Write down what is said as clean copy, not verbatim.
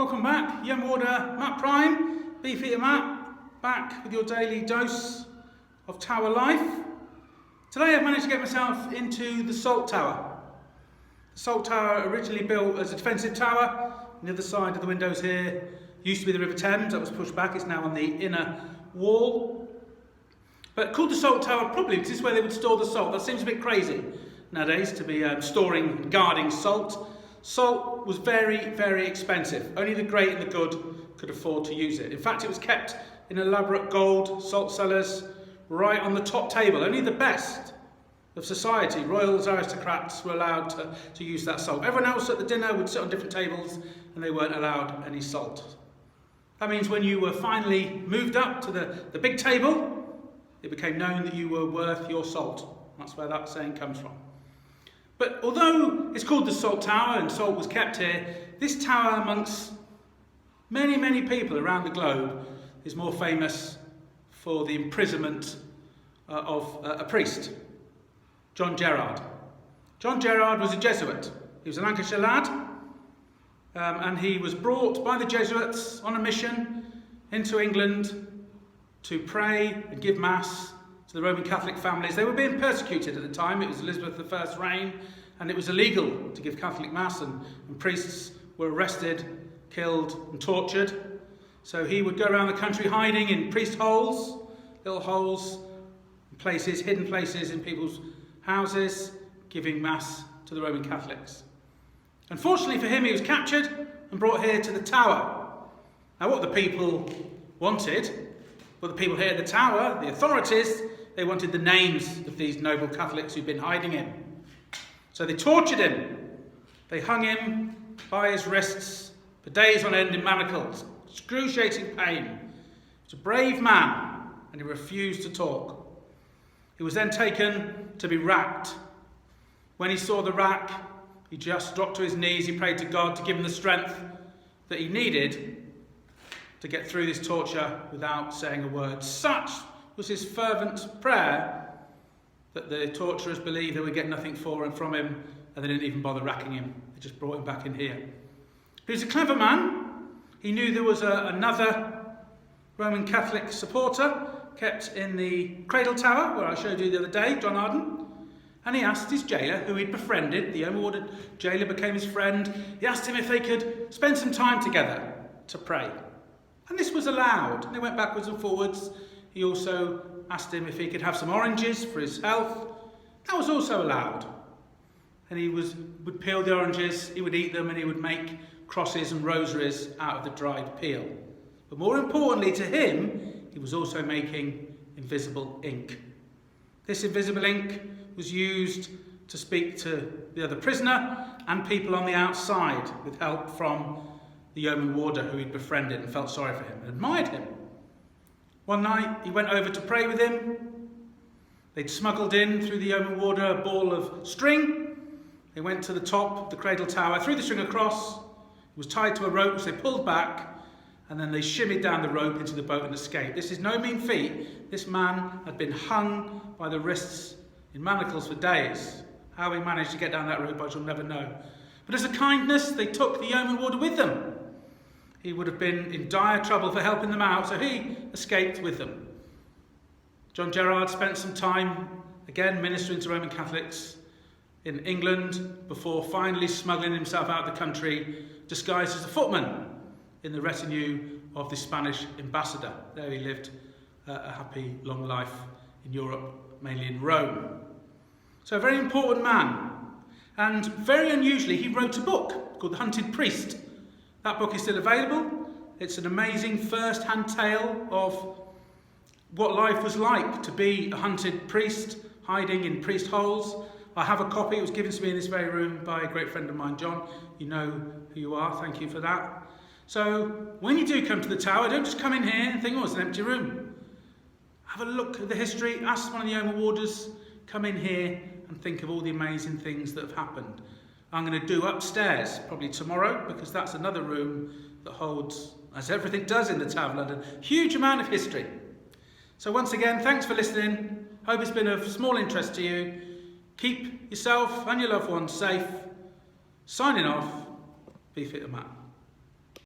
Welcome back, Young Warder Matt Prime, Beefeater Matt, back with your daily dose of tower life. Today I've managed to get myself into the Salt Tower. The Salt Tower, originally built as a defensive tower. On the other side of the windows here used to be the River Thames. That was pushed back, it's now on the inner wall. But called the Salt Tower probably because this is where they would store the salt. That seems a bit crazy nowadays to be storing, guarding salt. Salt was very, very expensive. Only the great and the good could afford to use it. In fact, it was kept in elaborate gold salt cellars right on the top table. Only the best of society, royals, aristocrats, were allowed to use that salt. Everyone else at the dinner would sit on different tables and they weren't allowed any salt. That means when you were finally moved up to the big table, it became known that you were worth your salt. That's where that saying comes from. But although it's called the Salt Tower and salt was kept here, this tower amongst many, many people around the globe is more famous for the imprisonment of a priest, John Gerard. John Gerard was a Jesuit. He was a Lancashire lad, and he was brought by the Jesuits on a mission into England to pray and give mass to the Roman Catholic families. They were being persecuted at the time. It was Elizabeth I's reign, and it was illegal to give Catholic mass, and priests were arrested, killed and tortured. So he would go around the country hiding in priest holes, little holes, places, hidden places in people's houses, giving mass to the Roman Catholics. Unfortunately for him, he was captured and brought here to the tower. Now what the people wanted, well, the people here at the tower, the authorities, they wanted the names of these noble Catholics who'd been hiding him. So they tortured him. They hung him by his wrists for days on end in manacles. Excruciating pain. He was a brave man and he refused to talk. He was then taken to be racked. When he saw the rack, he just dropped to his knees. He prayed to God to give him the strength that he needed to get through this torture without saying a word. Such was his fervent prayer that the torturers believed they would get nothing from him, and they didn't even bother racking him. They just brought him back in here. He was a clever man. He knew there was another Roman Catholic supporter kept in the Cradle Tower, where I showed you the other day, John Arden. And he asked his jailer, who he'd befriended, the overordered jailer became his friend, he asked him if they could spend some time together to pray. And this was allowed. And they went backwards and forwards. He also asked him if he could have some oranges for his health. That was also allowed. And he would peel the oranges, he would eat them, and he would make crosses and rosaries out of the dried peel. But more importantly to him, he was also making invisible ink. This invisible ink was used to speak to the other prisoner and people on the outside with help from the yeoman warder who he'd befriended and felt sorry for him and admired him. One night he went over to pray with him. They'd smuggled in through the yeoman warder a ball of string. They went to the top of the Cradle Tower, threw the string across. It was tied to a rope which they pulled back, and then they shimmied down the rope into the boat and escaped. This is no mean feat. This man had been hung by the wrists in manacles for days. How he managed to get down that rope I shall never know. But as a kindness, they took the yeoman warder with them. He would have been in dire trouble for helping them out, so he escaped with them. John Gerard spent some time, again, ministering to Roman Catholics in England before finally smuggling himself out of the country, disguised as a footman in the retinue of the Spanish ambassador. There he lived a happy, long life in Europe, mainly in Rome. So a very important man. And very unusually, he wrote a book called The Hunted Priest. That book is still available. It's an amazing first-hand tale of what life was like to be a hunted priest, hiding in priest holes. I have a copy. It was given to me in this very room by a great friend of mine, John. You know who you are. Thank you for that. So when you do come to the tower, don't just come in here and think, oh, it's an empty room. Have a look at the history. Ask one of the yeoman warders. Come in here and think of all the amazing things that have happened. I'm going to do upstairs, probably tomorrow, because that's another room that holds, as everything does in the Tower of London, a huge amount of history. So once again, thanks for listening. Hope it's been of small interest to you. Keep yourself and your loved ones safe. Signing off, Beefeater Matt.